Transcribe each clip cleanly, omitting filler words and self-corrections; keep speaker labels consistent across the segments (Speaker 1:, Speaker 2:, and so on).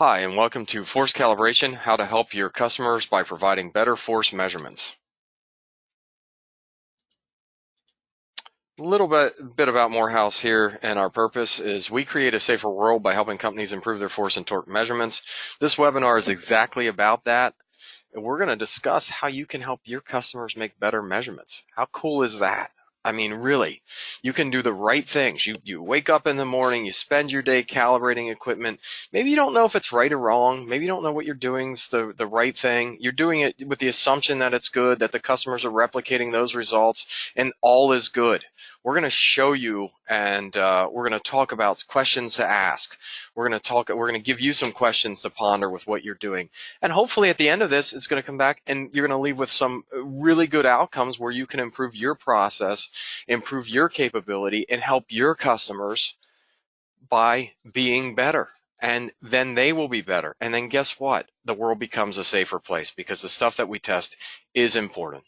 Speaker 1: Hi, and welcome to Force Calibration, how to help your customers by providing better force measurements. A little bit about Morehouse here, and our purpose is we create a safer world by helping companies improve their force and torque measurements. This webinar is exactly about that. And we're going to discuss how you can help your customers make better measurements. How cool is that? I mean, really, you can do the right things. You wake up in the morning, you spend your day calibrating equipment. Maybe you don't know if it's right or wrong. Maybe you don't know what you're doing is the right thing. You're doing it with the assumption that it's good, that the customers are replicating those results, and all is good. We're going to show you, and we're going to talk about questions to ask. We're going to give you some questions to ponder with what you're doing. And hopefully at the end of this, it's going to come back and you're going to leave with some really good outcomes where you can improve your process, improve your capability, and help your customers by being better. And then they will be better. And then guess what? The world becomes a safer place because the stuff that we test is important.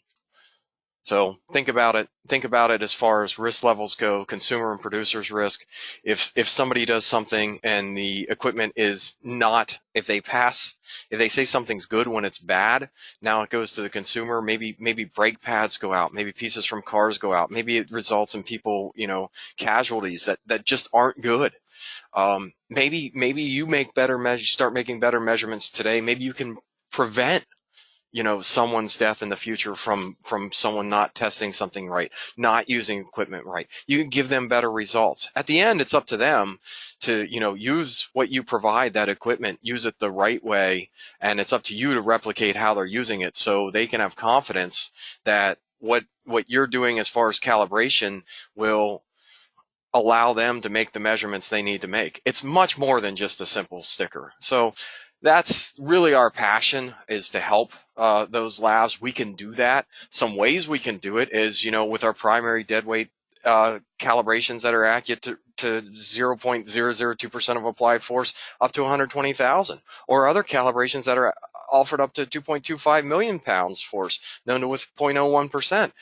Speaker 1: So think about it. Think about it as far as risk levels go, consumer and producer's risk. If somebody does something and the equipment is not, if they say something's good when it's bad, now it goes to the consumer. Maybe brake pads go out, maybe pieces from cars go out, maybe it results in people, casualties that just aren't good. Maybe you start making better measurements today. Maybe you can prevent someone's death in the future from someone not testing something right, not using equipment right. You can give them better results. At the end, it's up to them to, use what you provide, that equipment, use it the right way, and it's up to you to replicate how they're using it so they can have confidence that what you're doing as far as calibration will allow them to make the measurements they need to make. It's much more than just a simple sticker. So that's really our passion, is to help those labs. We can do that. Some ways we can do it is, with our primary deadweight calibrations that are accurate to 0.002% of applied force up to 120,000, or other calibrations that are offered up to 2.25 million pounds force, known to with 0.01%.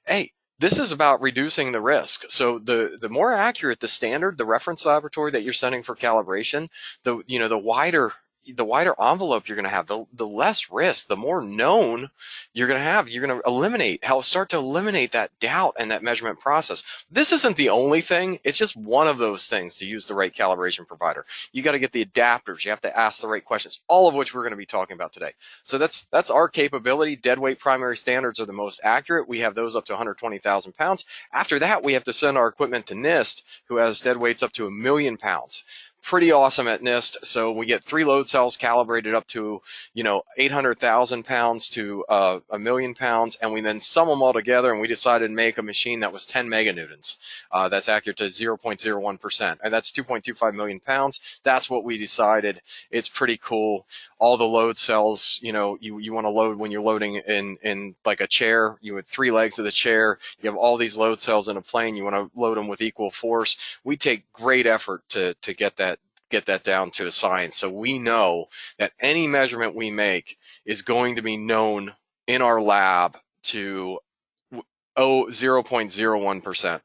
Speaker 1: Hey, this is about reducing the risk. So the more accurate the standard, the reference laboratory that you're sending for calibration, the wider envelope you're going to have, the less risk, the more known you're going to have. You're going to start to eliminate that doubt and that measurement process. This isn't the only thing. It's just one of those things to use the right calibration provider. You got to get the adapters. You have to ask the right questions, all of which we're going to be talking about today. So that's our capability. Deadweight primary standards are the most accurate. We have those up to 120,000 pounds. After that, we have to send our equipment to NIST, who has deadweights up to 1 million pounds. Pretty awesome at NIST. So we get 3 load cells calibrated up to 800,000 pounds to 1 million pounds, and we then sum them all together, and we decided to make a machine that was 10 meganewtons. That's accurate to 0.01%, and that's 2.25 million pounds. That's what we decided. It's pretty cool. All the load cells, you want to load when you're loading in like a chair. You have 3 legs of the chair. You have all these load cells in a plane. You want to load them with equal force. We take great effort to get that down to a science. So we know that any measurement we make is going to be known in our lab to 0.01%.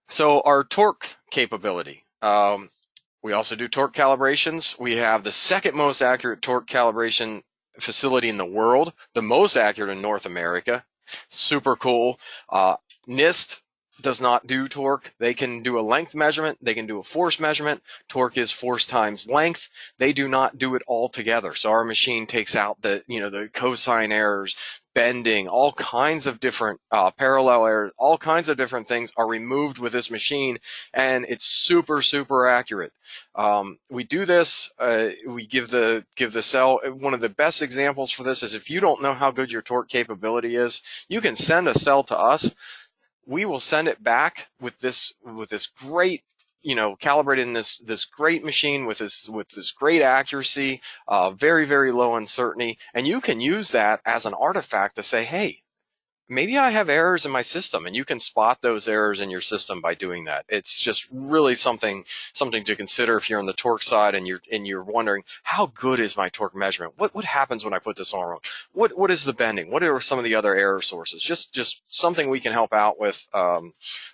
Speaker 1: So our torque capability. We also do torque calibrations. We have the second most accurate torque calibration facility in the world, the most accurate in North America. Super cool. NIST does not do torque. They can do a length measurement. They can do a force measurement. Torque is force times length. They do not do it all together. So our machine takes out the cosine errors, bending, all kinds of different parallel errors, all kinds of different things are removed with this machine, and it's super, super accurate. We do this. We give the cell. One of the best examples for this is if you don't know how good your torque capability is, you can send a cell to us. We will send it back with this great, calibrated in this great machine with this great accuracy, very, very low uncertainty, and you can use that as an artifact to say, hey, maybe I have errors in my system, and you can spot those errors in your system by doing that. It's just really something to consider if you're on the torque side and you're wondering, how good is my torque measurement? What happens when I put this on wrong? What is the bending? What are some of the other error sources? Just something we can help out with.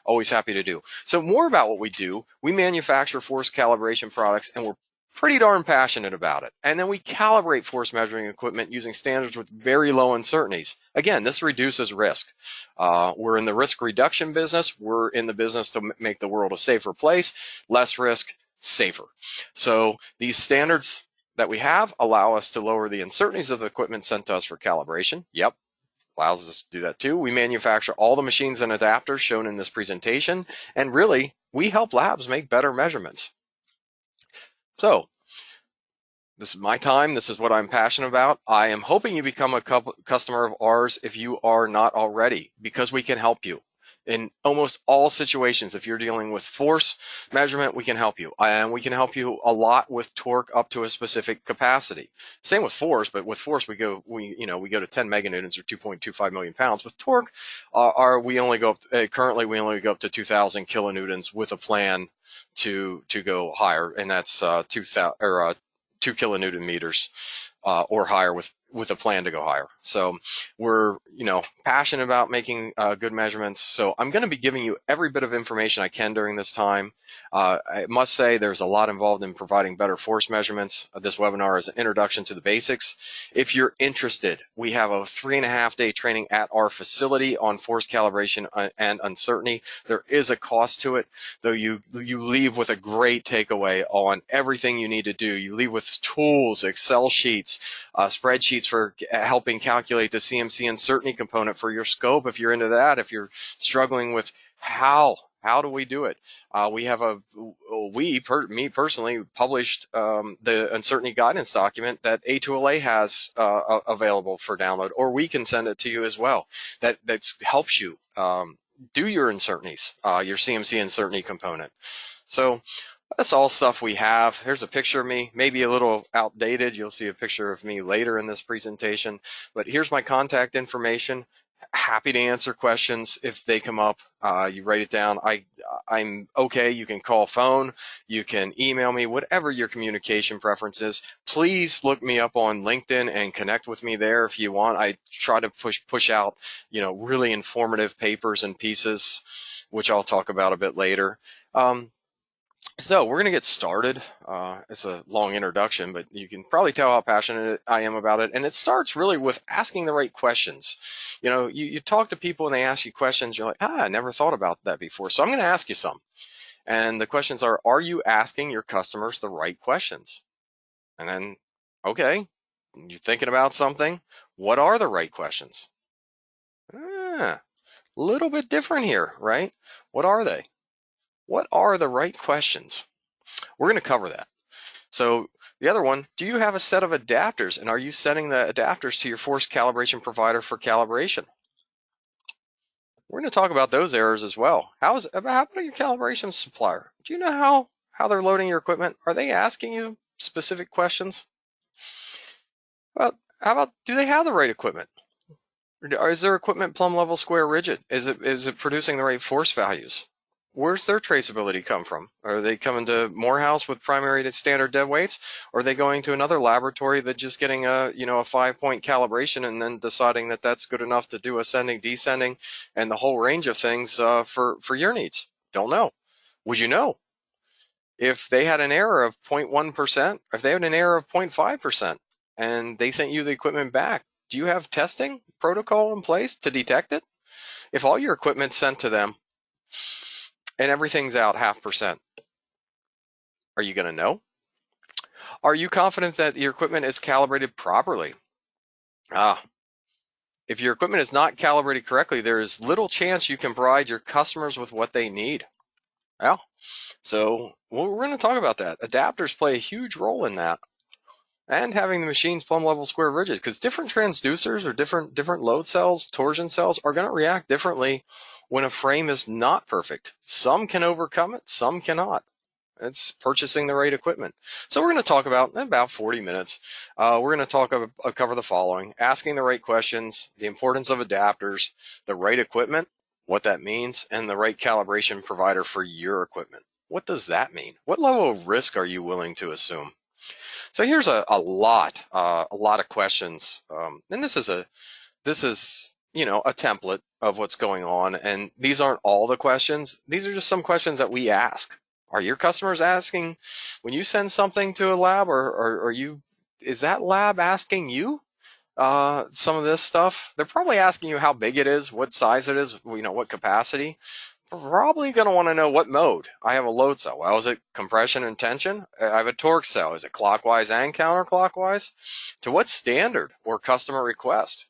Speaker 1: Always happy to do. So more about what we do. We manufacture force calibration products, and we're pretty darn passionate about it. And then we calibrate force measuring equipment using standards with very low uncertainties. Again, this reduces risk. We're in the risk reduction business. We're in the business to make the world a safer place, less risk, safer. So these standards that we have allow us to lower the uncertainties of the equipment sent to us for calibration. Yep, allows us to do that too. We manufacture all the machines and adapters shown in this presentation, and really, we help labs make better measurements. So this is my time. This is what I'm passionate about. I am hoping you become a customer of ours if you are not already, because we can help you in almost all situations. If you're dealing with force measurement, we can help you. And we can help you a lot with torque up to a specific capacity. Same with force, but with force, we go to 10 meganewtons or 2.25 million pounds. With torque, we only go up, currently we only go up to 2,000 kilonewtons with a plan to go higher, and that's 2 kilonewton meters or higher with a plan to go higher. So we're passionate about making good measurements. So I'm going to be giving you every bit of information I can during this time. I must say there's a lot involved in providing better force measurements. This webinar is an introduction to the basics. If you're interested, we have a 3.5-day training at our facility on force calibration and uncertainty. There is a cost to it, though you leave with a great takeaway on everything you need to do. You leave with tools, Excel sheets, spreadsheets for helping calculate the CMC uncertainty component for your scope. If you're into that, if you're struggling with how do we do it? We have me personally, published the uncertainty guidance document that A2LA has available for download, or we can send it to you as well. That helps you do your uncertainties, your CMC uncertainty component. So that's all stuff we have. Here's a picture of me, maybe a little outdated. You'll see a picture of me later in this presentation, but here's my contact information. Happy to answer questions if they come up. You write it down. I'm okay. You can call phone, you can email me, whatever your communication preference is. Please look me up on LinkedIn and connect with me there if you want. I try to push out, really informative papers and pieces, which I'll talk about a bit later. So we're going to get started. It's a long introduction, but you can probably tell how passionate I am about it. And it starts really with asking the right questions. You talk to people and they ask you questions. You're like, I never thought about that before. So I'm going to ask you some. And the questions are you asking your customers the right questions? And then, okay, you're thinking about something. What are the right questions? A little bit different here, right? What are they? What are the right questions? We're going to cover that. So the other one, do you have a set of adapters, and are you sending the adapters to your force calibration provider for calibration? We're going to talk about those errors as well. How about your calibration supplier? Do you know how they're loading your equipment? Are they asking you specific questions? Well, how about, do they have the right equipment? Or is their equipment plumb level square rigid? Is it producing the right force values? Where's their traceability come from? Are they coming to Morehouse with primary to standard dead weights? Or are they going to another laboratory that's just getting a 5-point calibration and then deciding that that's good enough to do ascending, descending, and the whole range of things for your needs? Don't know. Would you know? If they had an error of 0.1%, if they had an error of 0.5%, and they sent you the equipment back, do you have testing protocol in place to detect it? If all your equipment's sent to them and everything's out 0.5%, are you going to know? Are you confident that your equipment is calibrated properly? If your equipment is not calibrated correctly, there is little chance you can provide your customers with what they need. Well, so we're going to talk about that. Adapters play a huge role in that, and having the machines plumb level square rigid, because different transducers or different load cells, torsion cells are going to react differently when a frame is not perfect. Some can overcome it, some cannot. It's purchasing the right equipment. So we're going to talk about 40 minutes. We're going to cover the following: asking the right questions, the importance of adapters, the right equipment, what that means, and the right calibration provider for your equipment. What does that mean? What level of risk are you willing to assume? So here's a lot of questions, and this is a template of what's going on, and these aren't all the questions. These are just some questions that we ask. Are your customers asking when you send something to a lab, or are you, is that lab asking you some of this stuff? They're probably asking you how big it is, what size it is, what capacity. Probably going to want to know what mode. I have a load cell. Well, is it compression and tension? I have a torque cell. Is it clockwise and counterclockwise? To what standard or customer request?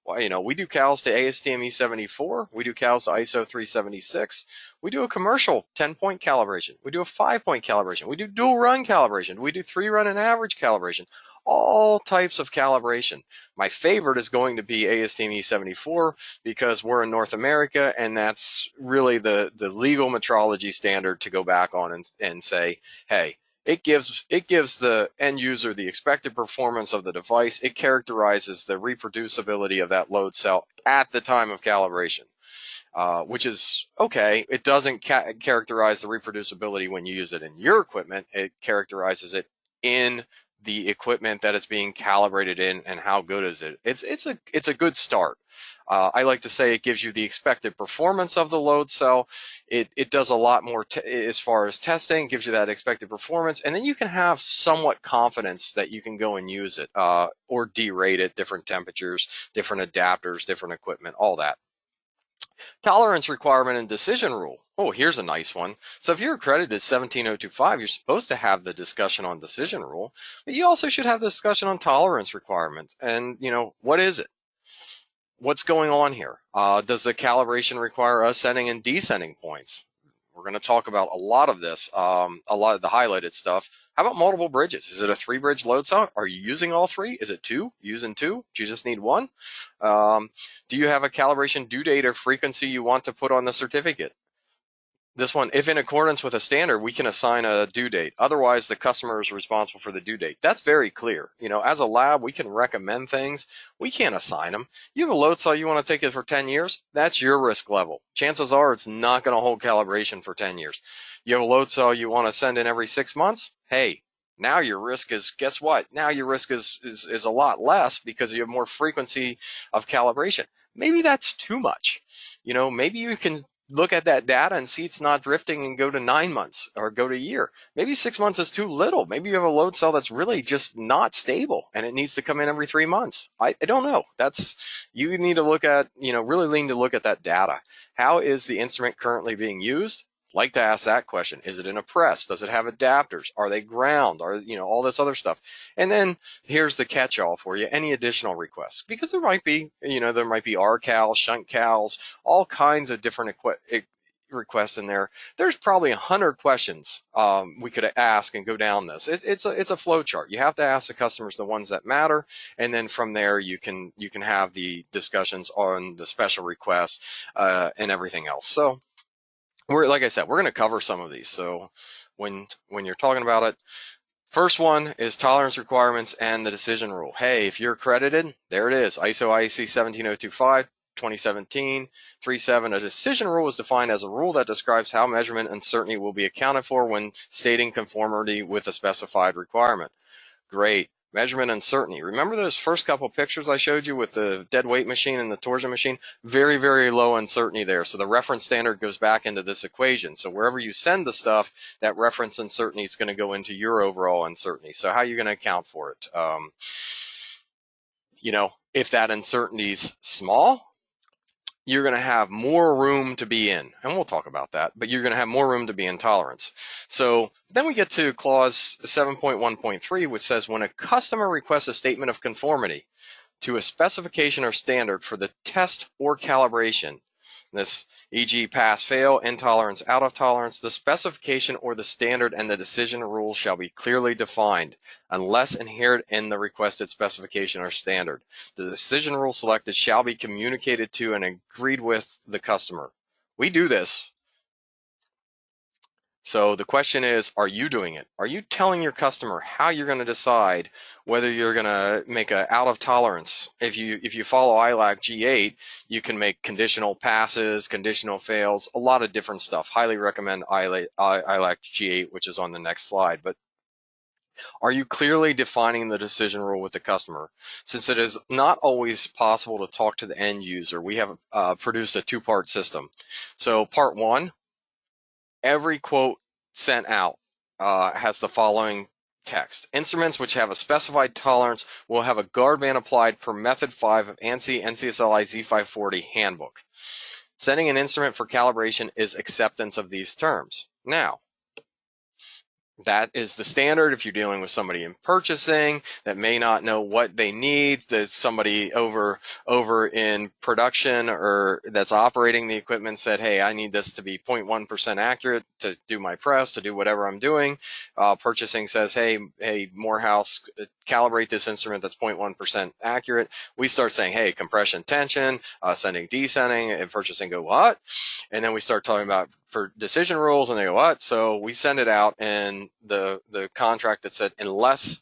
Speaker 1: Well, we do cals to ASTM E74. We do cals to ISO 376. We do a commercial 10-point calibration. We do a 5-point calibration. We do dual run calibration. We do 3-run and average calibration. All types of calibration. My favorite is going to be ASTM E74 because we're in North America, and that's really the legal metrology standard to go back on and say, hey, it gives the end user the expected performance of the device. It characterizes the reproducibility of that load cell at the time of calibration, which is okay. It doesn't characterize the reproducibility when you use it in your equipment. It characterizes it in the equipment that it's being calibrated in, and how good is it. It's a good start. I like to say it gives you the expected performance of the load cell. It does a lot more as far as testing, gives you that expected performance, and then you can have somewhat confidence that you can go and use it or derate it, different temperatures, different adapters, different equipment, all that. Tolerance requirement and decision rule. Oh, here's a nice one. So if you're accredited 17025, you're supposed to have the discussion on decision rule, but you also should have the discussion on tolerance requirements. And, what is it? What's going on here? Does the calibration require ascending and descending points? We're going to talk about a lot of this, a lot of the highlighted stuff. How about multiple bridges? Is it a 3-bridge load cell? Are you using all 3? Is it 2? Using 2? Do you just need 1? Do you have a calibration due date or frequency you want to put on the certificate? This one, if in accordance with a standard, we can assign a due date. Otherwise, the customer is responsible for the due date. That's very clear. As a lab, we can recommend things. We can't assign them. You have a load cell, you want to take it for 10 years? That's your risk level. Chances are it's not going to hold calibration for 10 years. You have a load cell you want to send in every 6 months? Hey, now your risk is, guess what? Now your risk is a lot less because you have more frequency of calibration. Maybe that's too much. Maybe you can look at that data and see it's not drifting and go to 9 months or go to a year. Maybe 6 months is too little. Maybe you have a load cell that's really just not stable and it needs to come in every 3 months. I don't know. You need to look at, really need to look at that data. How is the instrument currently being used? Like to ask that question. Is it in a press? Does it have adapters? Are they ground? Are, all this other stuff. And then here's the catch-all for you, any additional requests. Because there might be RCals, shunt cals, all kinds of different requests in there. There's probably 100 questions we could ask and go down this. It's a flow chart. You have to ask the customers the ones that matter, and then from there you can have the discussions on the special requests and everything else. So like I said, we're going to cover some of these. So when you're talking about it, first one is tolerance requirements and the decision rule. Hey, if you're accredited, there it is. ISO IEC 17025, 2017, 37. A decision rule is defined as a rule that describes how measurement uncertainty will be accounted for when stating conformity with a specified requirement. Great. Measurement uncertainty. Remember those first couple pictures I showed you with the dead weight machine and the torsion machine? Very, very low uncertainty there. So the reference standard goes back into this equation. So wherever you send the stuff, that reference uncertainty is going to go into your overall uncertainty. So how are you going to account for it? If that uncertainty is small, you're going to have more room to be in, and we'll talk about that, but you're going to have more room to be in tolerance. So then we get to clause 7.1.3, which says when a customer requests a statement of conformity to a specification or standard for the test or calibration, this e.g. pass, fail, in tolerance, out of tolerance, the specification or the standard and the decision rule shall be clearly defined unless inherent in the requested specification or standard. The decision rule selected shall be communicated to and agreed with the customer. We do this. So the question is, are you doing it? Are you telling your customer how you're going to decide whether you're going to make a out of tolerance? If you follow ILAC G8, you can make conditional passes, conditional fails, a lot of different stuff. Highly recommend ILAC G8, which is on the next slide. But are you clearly defining the decision rule with the customer? Since it is not always possible to talk to the end user, we have produced a two-part system. So part one, every quote sent out has the following text. Instruments which have a specified tolerance will have a guard band applied per method 5 of ANSI NCSLI Z540 handbook. Sending an instrument for calibration is acceptance of these terms. Now, that is the standard if you're dealing with somebody in purchasing that may not know what they need, that somebody over in production or that's operating the equipment said, hey, I need this to be 0.1% accurate to do my press, to do whatever I'm doing. Purchasing says, hey, Morehouse, calibrate this instrument that's 0.1% accurate. We start saying, hey, compression, tension, ascending, descending, and purchasing go, what? And then we start talking about for decision rules, and they go, what? So we send it out, and the contract that said, unless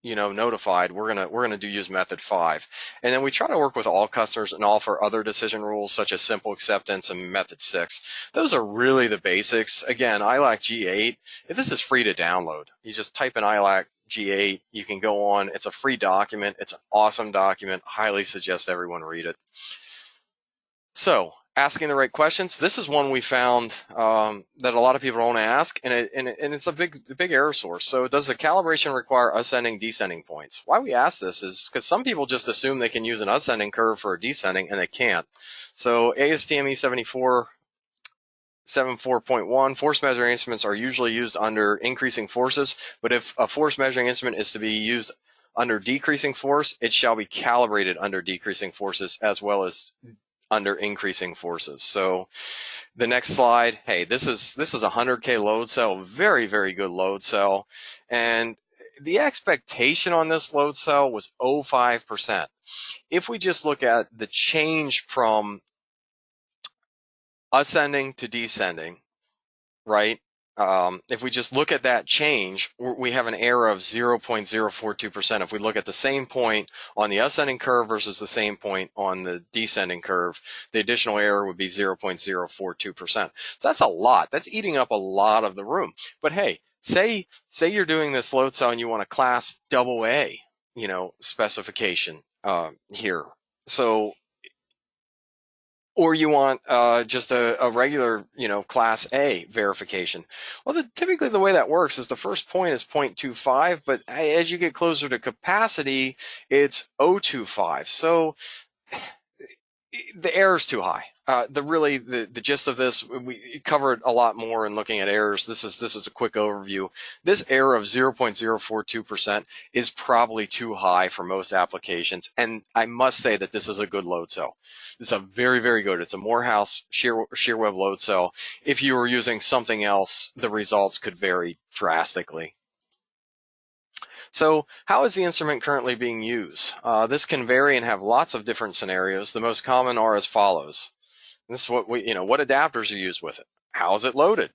Speaker 1: notified, we're gonna do use method 5. And then we try to work with all customers and offer other decision rules such as simple acceptance and method 6. Those are really the basics. Again, ILAC G8, if this is free to download, you just type in ILAC G8, you can go on. It's a free document. It's an awesome document. Highly suggest everyone read it. So, asking the right questions. This is one we found that a lot of people don't ask, and it's a big error source. So, does the calibration require ascending, descending points? Why we ask this is because some people just assume they can use an ascending curve for a descending, and they can't. So, ASTM E74 74.1, force measuring instruments are usually used under increasing forces, but if a force measuring instrument is to be used under decreasing force, it shall be calibrated under decreasing forces as well as under increasing forces. So the next slide, hey, this is a 100K load cell, very, very good load cell. And the expectation on this load cell was 0.5%. If we just look at the change from ascending to descending, right? If we just look at that change, we have an error of 0.042%. If we look at the same point on the ascending curve versus the same point on the descending curve, the additional error would be 0.042%. So that's a lot. That's eating up a lot of the room. But hey, say you're doing this load cell and you want a class AA, specification here. So, or you want just a regular, class A verification. Well, typically the way that works is the first point is 0.25, but as you get closer to capacity, it's 0.25. So the error's too high. The gist of this, we covered a lot more in looking at errors. This is a quick overview. This error of 0.042% is probably too high for most applications, and I must say that this is a good load cell. It's a very, very good. It's a Morehouse shear web load cell. If you were using something else, the results could vary drastically. So how is the instrument currently being used? This can vary and have lots of different scenarios. The most common are as follows. This is what what adapters are used with it. How is it loaded?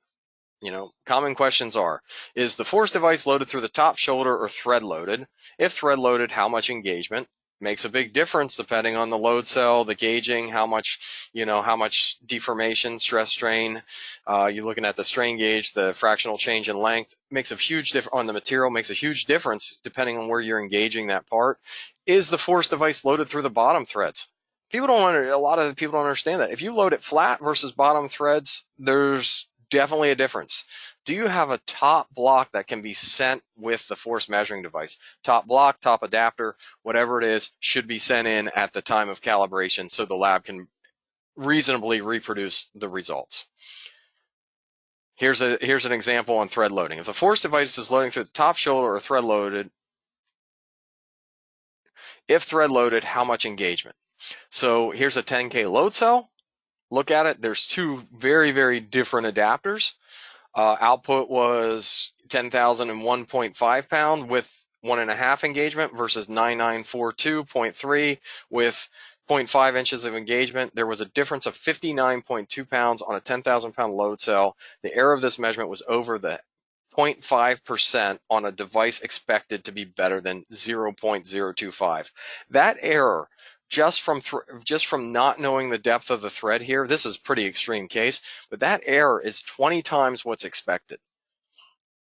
Speaker 1: Common questions are, is the force device loaded through the top shoulder or thread loaded? If thread loaded, how much engagement? Makes a big difference depending on the load cell, the gauging, how much deformation, stress, strain. You're looking at the strain gauge, the fractional change in length makes a huge difference on the material, makes a huge difference depending on where you're engaging that part. Is the force device loaded through the bottom threads? A lot of people don't understand that. If you load it flat versus bottom threads, there's definitely a difference. Do you have a top block that can be sent with the force measuring device? Top block, top adapter, whatever it is, should be sent in at the time of calibration so the lab can reasonably reproduce the results. Here's an example on thread loading. If the force device is loading through the top shoulder or thread loaded, if thread loaded, how much engagement? So here's a 10K load cell. Look at it. There's two very, very different adapters. Output was 10,001.5 pound with 1.5 engagement versus 9942.3 with 0.5 inches of engagement. There was a difference of 59.2 pounds on a 10,000 pound load cell. The error of this measurement was over the 0.5% on a device expected to be better than 0.025. That error, just from not knowing the depth of the thread here, this is a pretty extreme case, but that error is 20 times what's expected.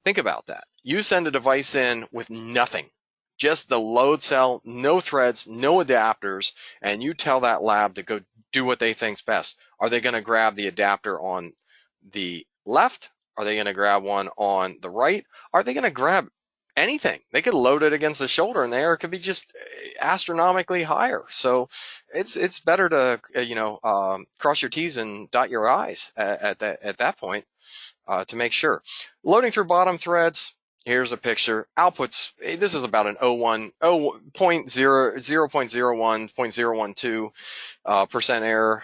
Speaker 1: Think about that. You send a device in with nothing, just the load cell, no threads, no adapters, and you tell that lab to go do what they think's best. Are they going to grab the adapter on the left? Are they going to grab one on the right? Are they going to grab anything? They could load it against the shoulder and the error could be just astronomically higher. So it's better to cross your T's and dot your I's at that point. To make sure. Loading through bottom threads, here's a picture. Outputs, this is about an 0.012% error.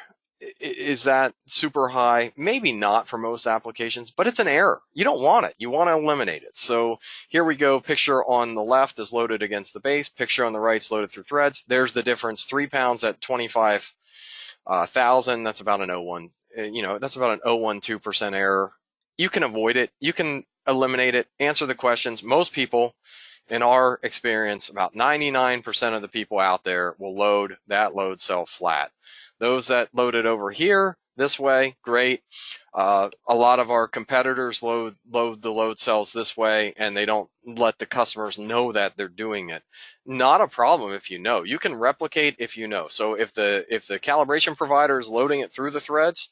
Speaker 1: Is that super high? Maybe not for most applications, but it's an error. You don't want it. You want to eliminate it. So here we go. Picture on the left is loaded against the base. Picture on the right is loaded through threads. There's the difference. 3 pounds at 25,000. That's about an 0.1. That's about an 0.12% error. You can avoid it. You can eliminate it. Answer the questions. Most people, in our experience, about 99% of the people out there will load that load cell flat. Those that load it over here this way, great. A lot of our competitors load the load cells this way, and they don't let the customers know that they're doing it. Not a problem if you know. You can replicate if you know. So if the calibration provider is loading it through the threads,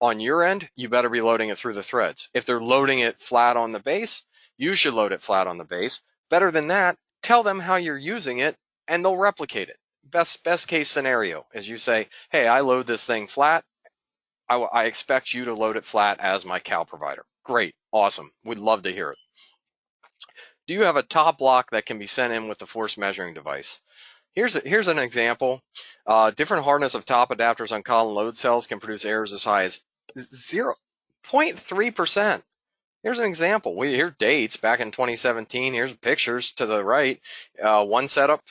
Speaker 1: on your end, you better be loading it through the threads. If they're loading it flat on the base, you should load it flat on the base. Better than that, tell them how you're using it, and they'll replicate it. Best case scenario is you say, hey, I load this thing flat. I expect you to load it flat as my cal provider. Great, awesome. We'd love to hear it. Do you have a top block that can be sent in with the force measuring device? Here's an example. Different hardness of top adapters on column load cells can produce errors as high as 0.3%. Here's an example. Here dates back in 2017. Here's pictures to the right. One setup,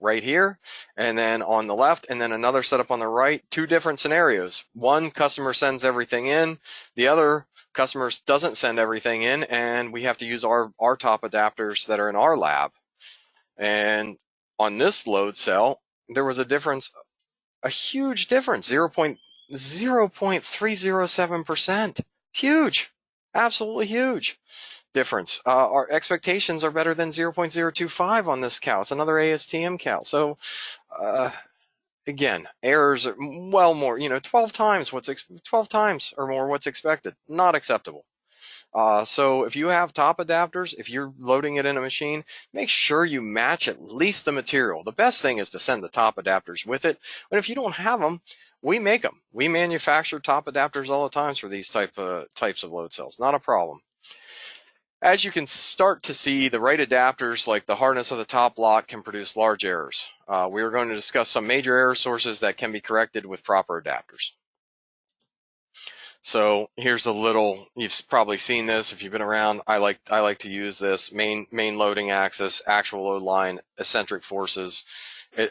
Speaker 1: right here, and then on the left, and then another setup on the right. Two different scenarios. One customer sends everything in. The other customer doesn't send everything in, and we have to use our top adapters that are in our lab. And on this load cell, there was a difference, a huge difference, 0.307%. Huge, absolutely huge difference. Our expectations are better than 0.025 on this cal. It's another ASTM cal. So again, errors are well more, 12 times or more what's expected. Not acceptable. So if you have top adapters, if you're loading it in a machine, make sure you match at least the material. The best thing is to send the top adapters with it. But if you don't have them, we make them. We manufacture top adapters all the time for these types of load cells. Not a problem. As you can start to see, the right adapters, like the hardness of the top block, can produce large errors. We are going to discuss some major error sources that can be corrected with proper adapters. So here's a little, you've probably seen this if you've been around. I like to use this main loading axis, actual load line, eccentric forces,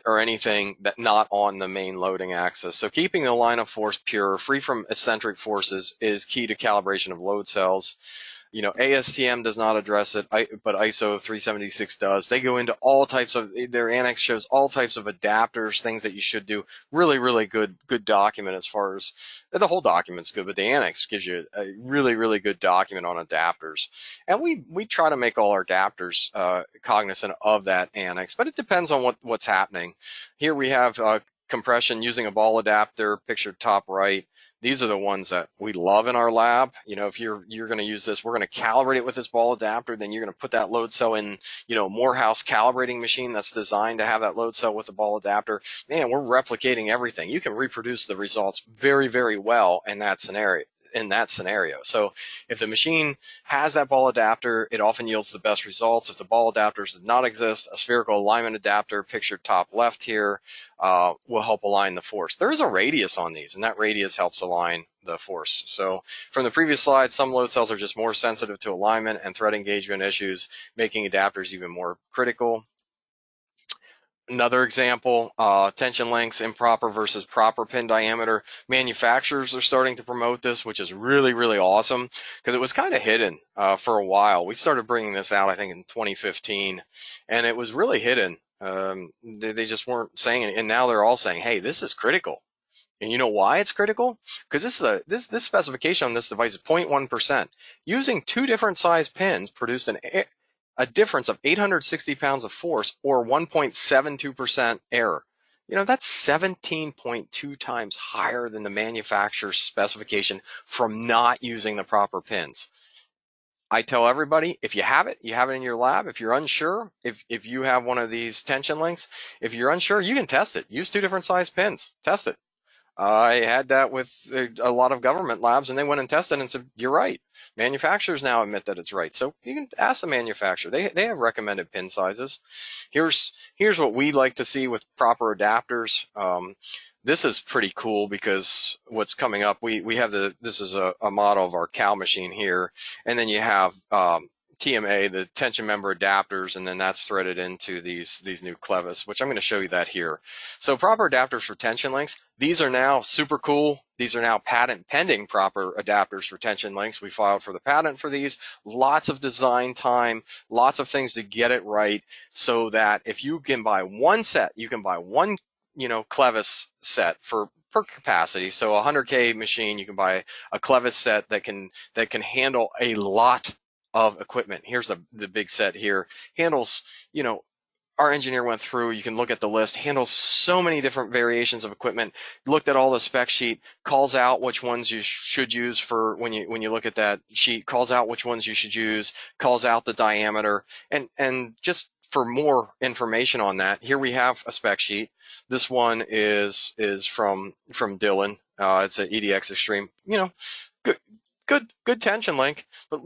Speaker 1: or anything that not on the main loading axis. So keeping the line of force pure, free from eccentric forces, is key to calibration of load cells. ASTM does not address it, but ISO 376 does. They go into all types of, their annex shows all types of adapters, things that you should do. Really, really good document as far as, the whole document's good, but the annex gives you a really, really good document on adapters. And we try to make all our adapters cognizant of that annex, but it depends on what's happening. Here we have compression using a ball adapter, pictured top right. These are the ones that we love in our lab. If you're going to use this, we're going to calibrate it with this ball adapter. Then you're going to put that load cell in, Morehouse calibrating machine that's designed to have that load cell with a ball adapter. Man, we're replicating everything. You can reproduce the results very, very well in that scenario. So if the machine has that ball adapter, it often yields the best results. If the ball adapters did not exist, a spherical alignment adapter, pictured top left here, will help align the force. There is a radius on these, and that radius helps align the force. So from the previous slide, some load cells are just more sensitive to alignment and thread engagement issues, making adapters even more critical. Another example, tension lengths, improper versus proper pin diameter. Manufacturers are starting to promote this, which is really, really awesome because it was kind of hidden for a while. We started bringing this out, I think, in 2015, and it was really hidden. They just weren't saying it, and now they're all saying, "Hey, this is critical." And you know why it's critical? Because this specification on this device is 0.1%. Using two different size pins produced a difference of 860 pounds of force or 1.72% error. You know, that's 17.2 times higher than the manufacturer's specification from not using the proper pins. I tell everybody, if you have it in your lab. If you're unsure, if you have one of these tension links, if you're unsure, you can test it. Use two different size pins. Test it. I had that with a lot of government labs, and they went and tested and said, "You're right." Manufacturers now admit that it's right, so you can ask the manufacturer. They have recommended pin sizes. Here's what we like to see with proper adapters. This is pretty cool because what's coming up, we have this is a model of our cow machine here, and then you have TMA, the tension member adapters, and then that's threaded into these new clevis, which I'm going to show you that here. So proper adapters for tension lengths. These are now super cool. These are now patent pending proper adapters for tension lengths. We filed for the patent for these. Lots of design time, lots of things to get it right so that if you can buy one set, you can buy one, clevis set for per capacity. So a 100K machine, you can buy a clevis set that can handle a lot of equipment. Here's the big set here. Handles, our engineer went through, you can look at the list, handles so many different variations of equipment, looked at all the spec sheet, calls out which ones you should use for when you look at that sheet, calls out which ones you should use, calls out the diameter, and just for more information on that, here we have a spec sheet. This one is from Dylan. It's an EDX Extreme. Good tension link, but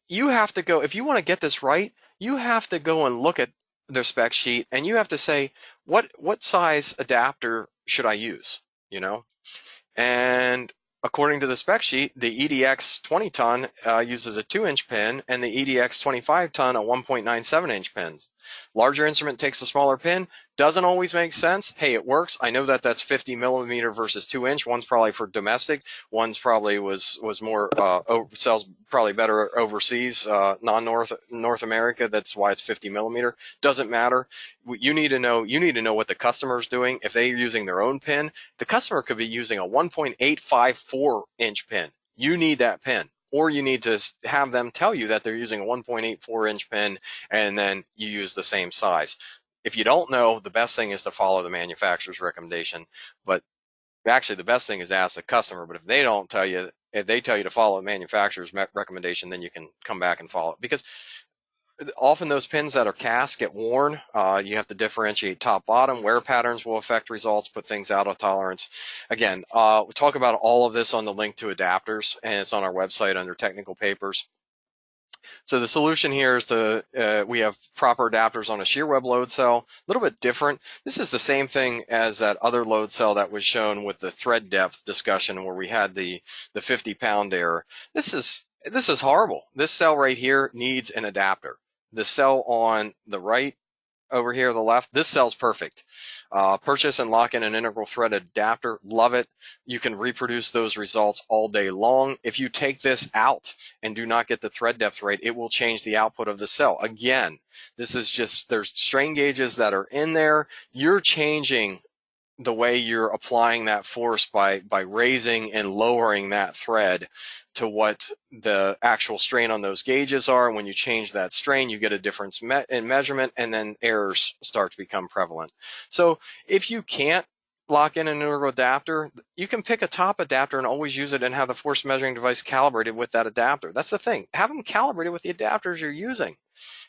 Speaker 1: you have to go, if you want to get this right, you have to go and look at their spec sheet and you have to say, what size adapter should I use? And according to the spec sheet, the EDX 20 ton uses a 2-inch pin and the EDX 25 ton a 1.97-inch pins. Larger instrument takes a smaller pin. Doesn't always make sense. Hey, it works. I know that that's 50 millimeter versus 2-inch. One's probably for domestic. One's probably was more sells probably better overseas, North America. That's why it's 50 millimeter. Doesn't matter. You need to know what the customer's doing. If they're using their own pin, the customer could be using a 1.854-inch pin. You need that pin. Or you need to have them tell you that they're using a 1.84-inch pin and then you use the same size. If you don't know, the best thing is to follow the manufacturer's recommendation. But actually, the best thing is to ask the customer. But if they tell you to follow the manufacturer's recommendation, then you can come back and follow it. Because often those pins that are cast get worn. You have to differentiate top bottom. Wear patterns will affect results, put things out of tolerance. Again, we talk about all of this on the link to adapters, and it's on our website under technical papers. So the solution here is we have proper adapters on a shear web load cell, a little bit different. This is the same thing as that other load cell that was shown with the thread depth discussion where we had the 50-pound error. This is horrible. This cell right here needs an adapter. The cell on the right over here on the left, this cell's perfect. Purchase and lock in an integral thread adapter. Love it. You can reproduce those results all day long. If you take this out and do not get the thread depth right, it will change the output of the cell. Again, this is just, there's strain gauges that are in there. You're changing the way you're applying that force by raising and lowering that thread to what the actual strain on those gauges are. And when you change that strain, you get a difference in measurement, and then errors start to become prevalent. So if you can't lock in an integral adapter, you can pick a top adapter and always use it and have the force measuring device calibrated with that adapter. That's the thing. Have them calibrated with the adapters you're using.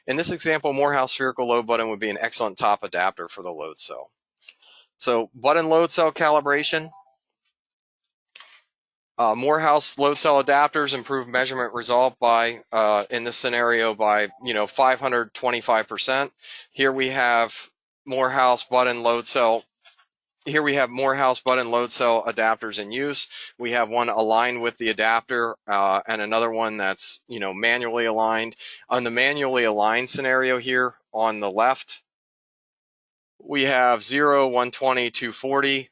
Speaker 1: In this example, Morehouse spherical load button would be an excellent top adapter for the load cell. So button load cell calibration. Morehouse load cell adapters improve measurement result by, in this scenario, by 525%. Here we have Morehouse button load cell. Here we have Morehouse button load cell adapters in use. We have one aligned with the adapter and another one that's manually aligned. On the manually aligned scenario here on the left, we have 0, 120, 240.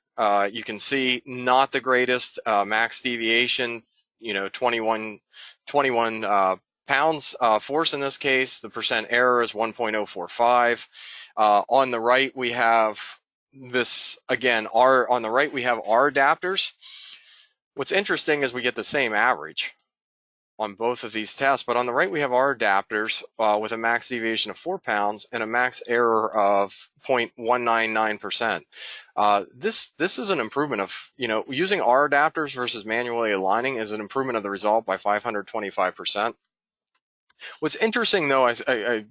Speaker 1: You can see not the greatest max deviation, 21 pounds pounds in this case. The percent error is 1.045. On the right, we have this again. On the right, we have our adapters. What's interesting is we get the same average on both of these tests, but on the right we have our adapters with a max deviation of 4 pounds and a max error of 0.199%. This is an improvement of, using our adapters versus manually aligning is an improvement of the result by 525%. What's interesting though, I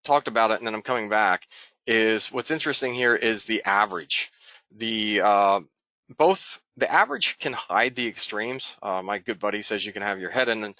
Speaker 1: talked about it and then I'm coming back, is what's interesting here is the average. The average can hide the extremes. My good buddy says you can have your head in an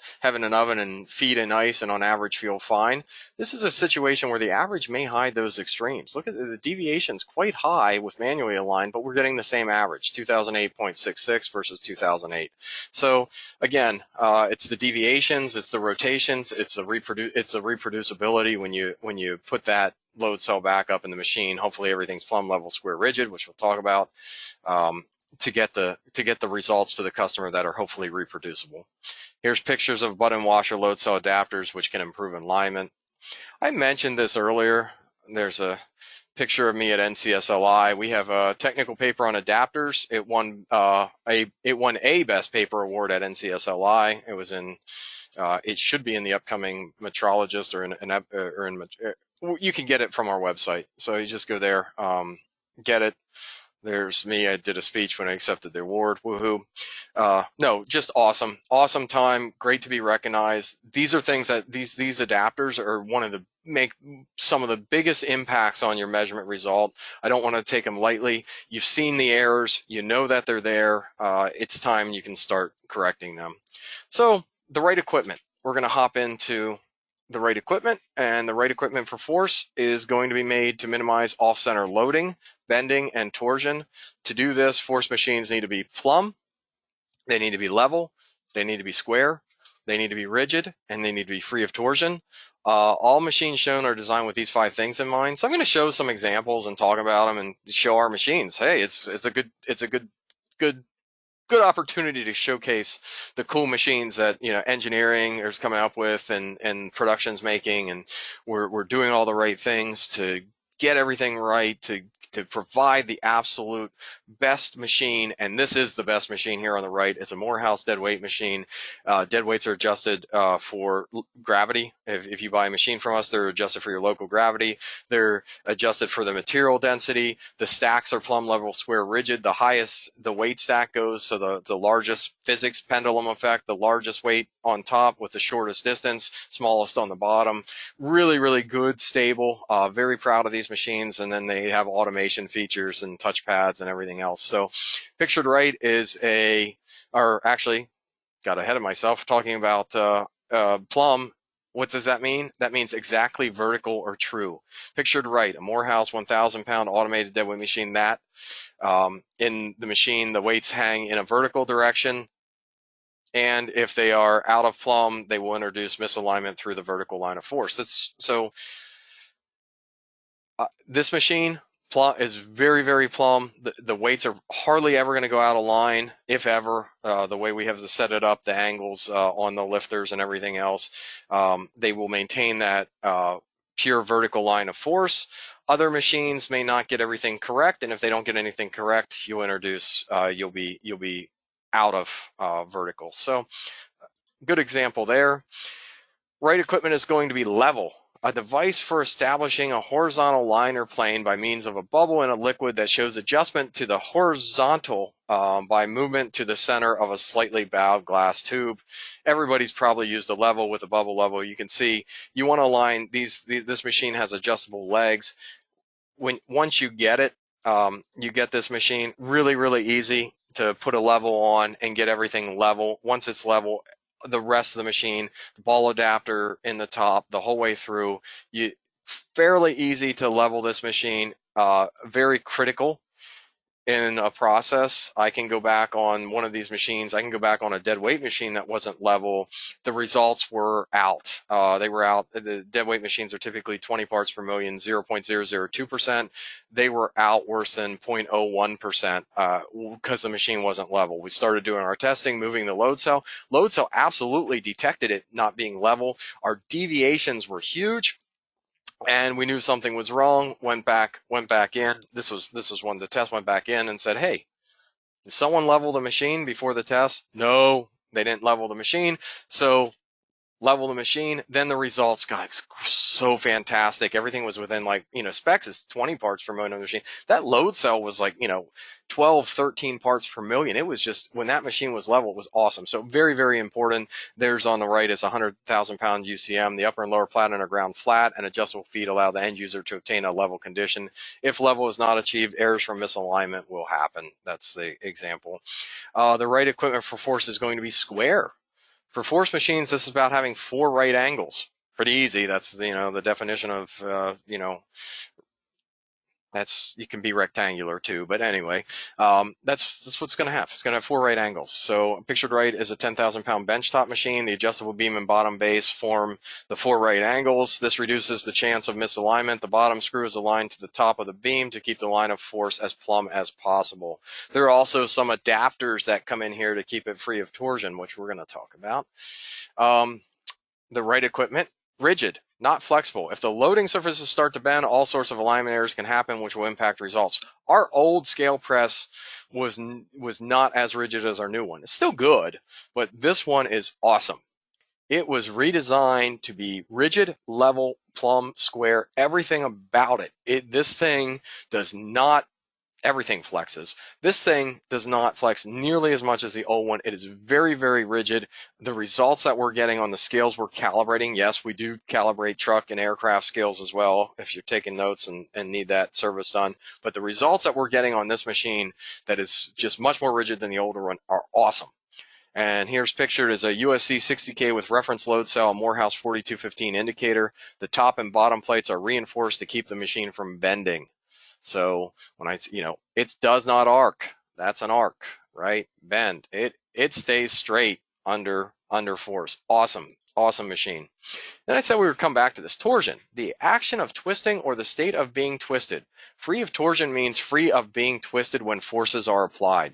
Speaker 1: oven and feet in ice and on average feel fine. This is a situation where the average may hide those extremes. Look at the deviation's quite high with manually aligned, but we're getting the same average, 2008.66 versus 2008. So again, it's the deviations, it's the rotations, it's the reproducibility when you put that load cell back up in the machine. Hopefully everything's plumb, level, square, rigid, which we'll talk about. To get the results to the customer that are hopefully reproducible. Here's pictures of button washer load cell adapters, which can improve alignment. I mentioned this earlier. There's a picture of me at NCSLI. We have a technical paper on adapters. It won a best paper award at NCSLI. It was in. It should be in the upcoming metrologist you can get it from our website. So you just go there, get it. There's me. I did a speech when I accepted the award. Woohoo. No, just awesome. Awesome time. Great to be recognized. These are things that these adapters are make some of the biggest impacts on your measurement result. I don't want to take them lightly. You've seen the errors. You know that they're there. It's time you can start correcting them. So the right equipment. We're going to hop into the right equipment, and the right equipment for force is going to be made to minimize off-center loading, bending, and torsion. To do this, force machines need to be plumb, they need to be level, they need to be square, they need to be rigid, and they need to be free of torsion. All machines shown are designed with these 5 things in mind. So I'm going to show some examples and talk about them and show our machines. Hey, it's a good opportunity to showcase the cool machines that engineering is coming up with and production's making, and we're doing all the right things to get everything right to provide the absolute best machine. And this is the best machine here on the right. It's a Morehouse dead weight machine. Dead weights are adjusted for gravity. If you buy a machine from us, they're adjusted for your local gravity. They're adjusted for the material density. The stacks are plumb, level, square, rigid. The highest the weight stack goes, so the largest physics pendulum effect, the largest weight on top with the shortest distance, smallest on the bottom. Really, really good, stable. Very proud of these machines. And then they have automation features and touch pads and everything else. So pictured right is actually got ahead of myself talking about plumb. What does that mean? That means exactly vertical or true. Pictured right, a Morehouse 1,000-pound automated deadweight machine. That in the machine, the weights hang in a vertical direction, and if they are out of plumb, they will introduce misalignment through the vertical line of force. This machine is very, very plumb. The weights are hardly ever going to go out of line, if ever. The way we have to set it up, the angles on the lifters and everything else, they will maintain that pure vertical line of force. Other machines may not get everything correct, and if they don't get anything correct, you'll be out of vertical. So good example there. Right equipment is going to be level. A device for establishing a horizontal line or plane by means of a bubble in a liquid that shows adjustment to the horizontal by movement to the center of a slightly bowed glass tube. Everybody's probably used a level with a bubble level. You can see you want to align this machine has adjustable legs. Once you get it, you get this machine really, really easy to put a level on and get everything level. Once it's level, the rest of the machine, the ball adapter in the top, the whole way through, fairly easy to level this machine. Very critical in a process. I can go back on one of these machines. I can go back on a dead weight machine that wasn't level. The results were out. They were out. The dead weight machines are typically 20 parts per million, 0.002%. They were out worse than 0.01% because the machine wasn't level. We started doing our testing, moving the load cell. Load cell absolutely detected it not being level. Our deviations were huge, and we knew something was wrong. Went back in. This was when the test went back in and said, hey, did someone level the machine before the test? No, they didn't level the machine. So level the machine, then the results got so fantastic. Everything was within, like, specs is 20 parts per million on the machine. That load cell was like, 12, 13 parts per million. It was just, when that machine was level, it was awesome. So very, very important. There's on the right is 100,000 pound UCM. The upper and lower platen are ground flat, and adjustable feet allow the end user to obtain a level condition. If level is not achieved, errors from misalignment will happen. That's the example. The right equipment for force is going to be square. For force machines, this is about having 4 right angles. Pretty easy. That's, the definition of, you can be rectangular too, but anyway, that's what's going to have. It's going to have 4 right angles. So pictured right is a 10,000 pound benchtop machine. The adjustable beam and bottom base form the 4 right angles. This reduces the chance of misalignment. The bottom screw is aligned to the top of the beam to keep the line of force as plumb as possible. There are also some adapters that come in here to keep it free of torsion, which we're going to talk about. The right equipment, rigid, not flexible. If the loading surfaces start to bend, all sorts of alignment errors can happen, which will impact results. Our old scale press was not as rigid as our new one. It's still good, but this one is awesome. It was redesigned to be rigid, level, plumb, square, everything about it. This thing does not, everything flexes. This thing does not flex nearly as much as the old one. It is very, very rigid. The results that we're getting on the scales we're calibrating, yes, we do calibrate truck and aircraft scales as well if you're taking notes and need that service done. But the results that we're getting on this machine that is just much more rigid than the older one are awesome. And here's pictured as a USC 60K with reference load cell, Morehouse 4215 indicator. The top and bottom plates are reinforced to keep the machine from bending. So when it does not arc. That's an arc, right? Bend. It stays straight under force. Awesome machine. Then I said we would come back to this. Torsion, the action of twisting or the state of being twisted. Free of torsion means free of being twisted when forces are applied.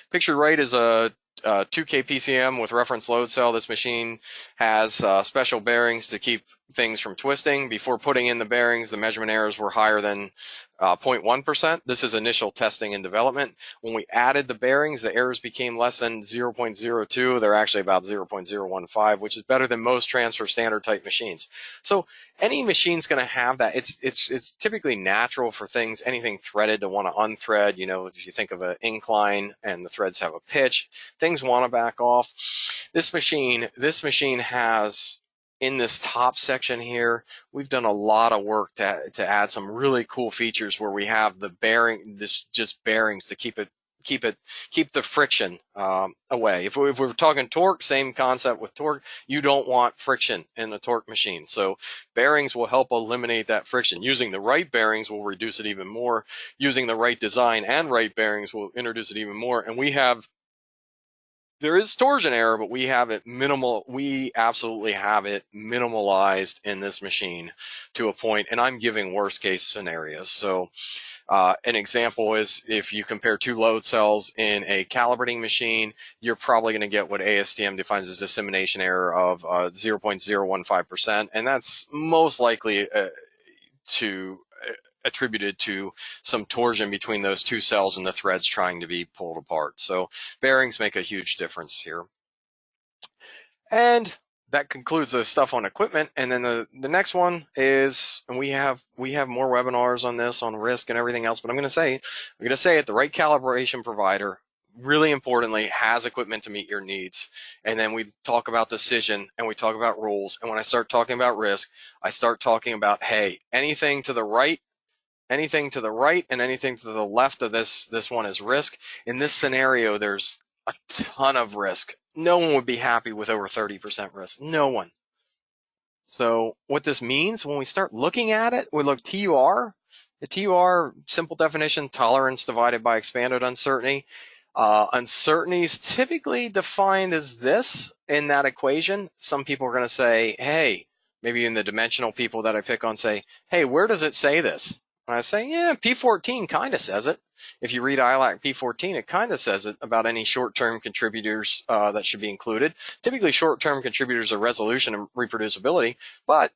Speaker 1: Pictured right is a 2K PCM with reference load cell. This machine has special bearings to keep things from twisting. Before putting in the bearings, the measurement errors were higher than 0.1%. This is initial testing and development. When we added the bearings, the errors became less than 0.02. They're actually about 0.015, which is better than most transfer standard type machines. So any machine's going to have that. It's typically natural for things, anything threaded, to want to unthread. If you think of an incline and the threads have a pitch, things want to back off. This machine has, in this top section here, we've done a lot of work to add some really cool features where we have the just bearings to keep the friction away. If we're talking torque, same concept with torque. You don't want friction in the torque machine. So bearings will help eliminate that friction. Using the right bearings will reduce it even more. Using the right design and right bearings will introduce it even more. And there is torsion error, but we have it minimal. We absolutely have it minimalized in this machine to a point, and I'm giving worst case scenarios. So an example is if you compare 2 load cells in a calibrating machine, you're probably going to get what ASTM defines as dissemination error of 0.015%, and that's most likely attributed to some torsion between those 2 cells and the threads trying to be pulled apart. So bearings make a huge difference here. And that concludes the stuff on equipment. And then the next one is, and we have more webinars on this, on risk and everything else, but I'm going to say it, the right calibration provider, really importantly, has equipment to meet your needs. And then we talk about decision and we talk about rules. And when I start talking about risk, I start talking about, hey, anything to the right and anything to the left of this one is risk. In this scenario, there's a ton of risk. No one would be happy with over 30% risk. No one. So what this means, when we start looking at it, we look TUR. The TUR, simple definition, tolerance divided by expanded uncertainty. Uncertainty is typically defined as this in that equation. Some people are going to say, hey, maybe in the dimensional people that I pick on say, hey, where does it say this? And I say, yeah, P14 kind of says it. If you read ILAC P14, it kind of says it about any short-term contributors that should be included. Typically, short-term contributors are resolution and reproducibility, but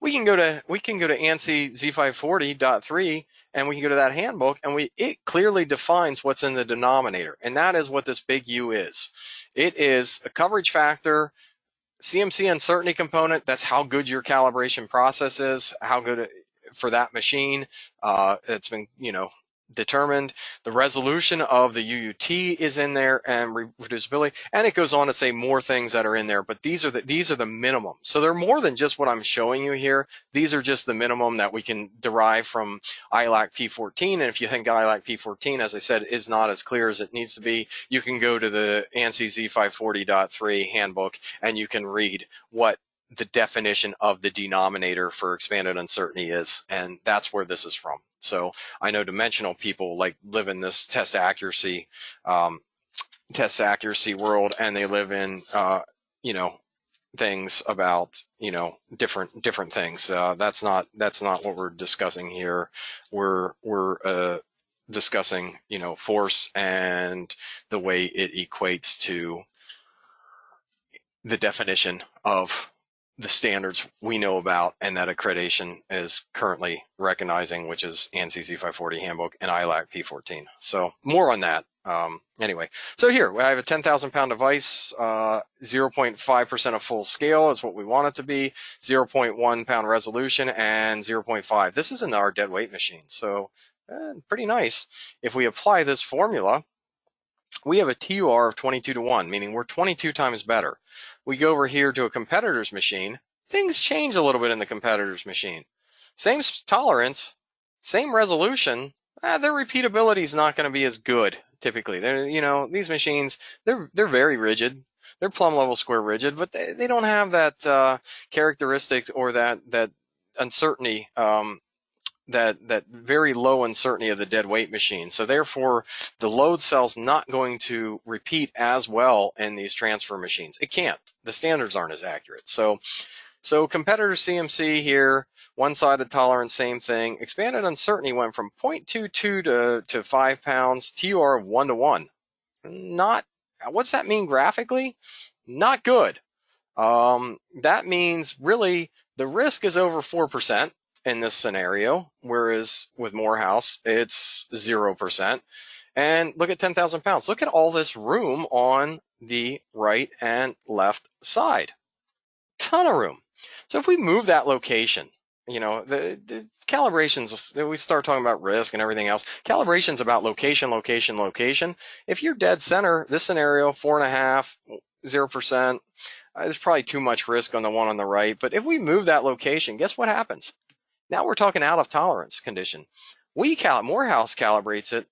Speaker 1: we can go to ANSI Z540.3 and we can go to that handbook, and it clearly defines what's in the denominator, and that is what this big U is. It is a coverage factor, CMC uncertainty component. That's how good your calibration process is, how good for that machine. It's been determined. The resolution of the UUT is in there, and reproducibility, and it goes on to say more things that are in there, but these are the minimum. So they're more than just what I'm showing you here. These are just the minimum that we can derive from ILAC P14, and if you think ILAC P14, as I said, is not as clear as it needs to be, you can go to the ANSI Z540.3 handbook and you can read what the definition of the denominator for expanded uncertainty is, and that's where this is from. So I know dimensional people like live in this test accuracy world, and they live in things about different things. That's not what we're discussing here. We're discussing force and the way it equates to the definition of the standards we know about and that accreditation is currently recognizing, which is ANSI Z540 handbook and ILAC P14. So more on that. Anyway, so here I have a 10,000 pound device, 0.5% of full scale is what we want it to be, 0.1 pound resolution, and 0.5. This isn't our dead weight machine, so pretty nice. If we apply this formula, we have a TUR of 22 to 1, meaning we're 22 times better. We go over here to a competitor's machine, things change a little bit in the competitor's machine. Same tolerance, same resolution, their repeatability is not going to be as good typically. These machines, they're very rigid. They're plumb level square rigid, but they don't have that characteristic or that uncertainty, that very low uncertainty of the dead weight machine. So therefore, the load cell's not going to repeat as well in these transfer machines. It can't. The standards aren't as accurate. So competitor CMC here, one-sided tolerance, same thing. Expanded uncertainty went from 0.22 to 5 pounds, TUR of 1 to 1. What's that mean graphically? Not good. That means really the risk is over 4%. In this scenario, whereas with Morehouse, it's 0%. And look at 10,000 pounds. Look at all this room on the right and left side. Ton of room. So if we move that location, the calibrations, we start talking about risk and everything else. Calibration's about location, location, location. If you're dead center, this scenario, 4.5, 0%, there's probably too much risk on the one on the right. But if we move that location, guess what happens? Now we're talking out of tolerance condition. Morehouse calibrates it.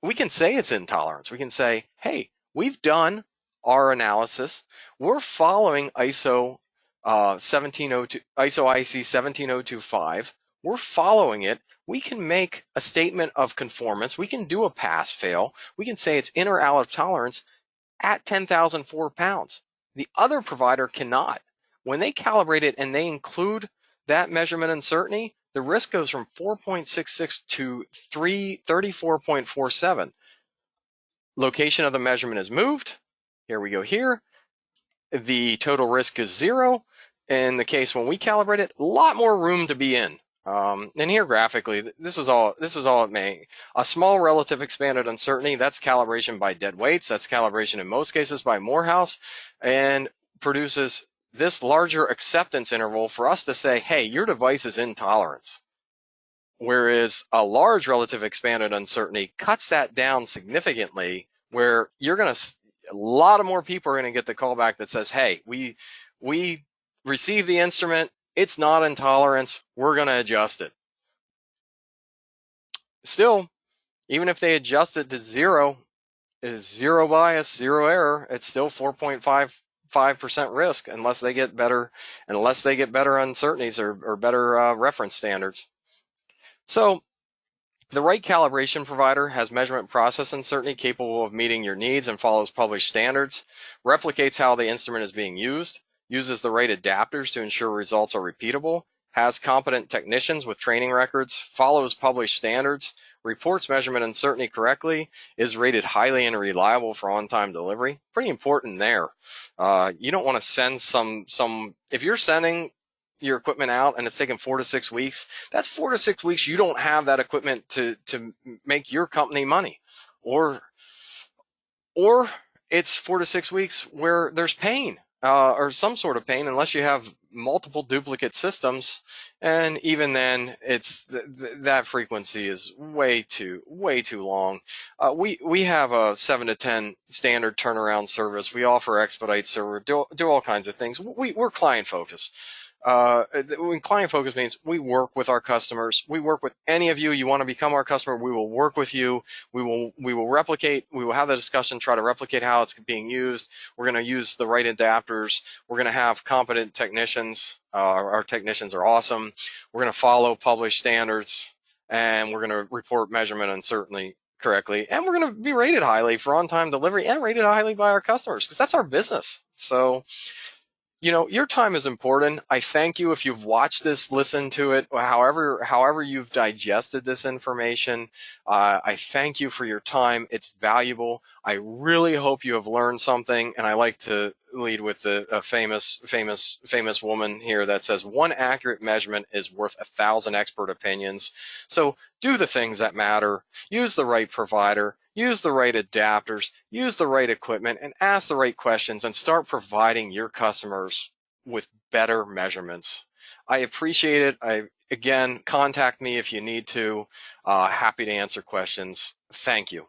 Speaker 1: We can say it's in tolerance. We can say, hey, we've done our analysis. We're following ISO 17002, ISO IC 17025. We're following it. We can make a statement of conformance. We can do a pass fail. We can say it's in or out of tolerance at 10,004 pounds. The other provider cannot. When they calibrate it and they include that measurement uncertainty, the risk goes from 4.66 to 34.47. Location of the measurement is moved. Here we go here. The total risk is 0. In the case when we calibrate it, a lot more room to be in. And here graphically, this is all it may. A small relative expanded uncertainty, that's calibration by dead weights. That's calibration in most cases by Morehouse, and produces this larger acceptance interval for us to say, hey, your device is in tolerance. Whereas a large relative expanded uncertainty cuts that down significantly, where a lot of more people are going to get the callback that says, hey, we received the instrument, it's not in tolerance, we're going to adjust it. Still, even if they adjust it to 0, is 0 bias, 0 error, it's still 4.55% risk unless they get better uncertainties or better reference standards. So The right calibration provider has measurement process uncertainty capable of meeting your needs and follows published standards, replicates how the instrument is being used, uses the right adapters to ensure results are repeatable, has competent technicians with training records, follows published standards, reports measurement uncertainty correctly, is rated highly and reliable for on-time delivery. Pretty important there. You don't want to send if you're sending your equipment out and it's taking 4 to 6 weeks, that's 4 to 6 weeks you don't have that equipment to make your company money. Or it's 4 to 6 weeks where there's pain, or some sort of pain, unless you have multiple duplicate systems, and even then it's that frequency is way too long. We have a 7 to 10 standard turnaround service. We offer expedite server, do all kinds of things. We're client focused. When client focus means we work with our customers. We work with any of you. You want to become our customer, we will work with you. We will replicate. We will have the discussion, try to replicate how it's being used. We're going to use the right adapters. We're going to have competent technicians. Our technicians are awesome. We're going to follow published standards, and we're going to report measurement uncertainty correctly, and we're going to be rated highly for on-time delivery and rated highly by our customers, because that's our business. So your time is important. I thank you if you've watched this, listened to it, however you've digested this information. I thank you for your time. It's valuable. I really hope you have learned something. And I like to lead with a famous woman here that says, one accurate measurement is worth 1,000 expert opinions. So do the things that matter. Use the right provider. Use the right adapters, use the right equipment, and ask the right questions, and start providing your customers with better measurements. I appreciate it. Again, contact me if you need to. Happy to answer questions. Thank you.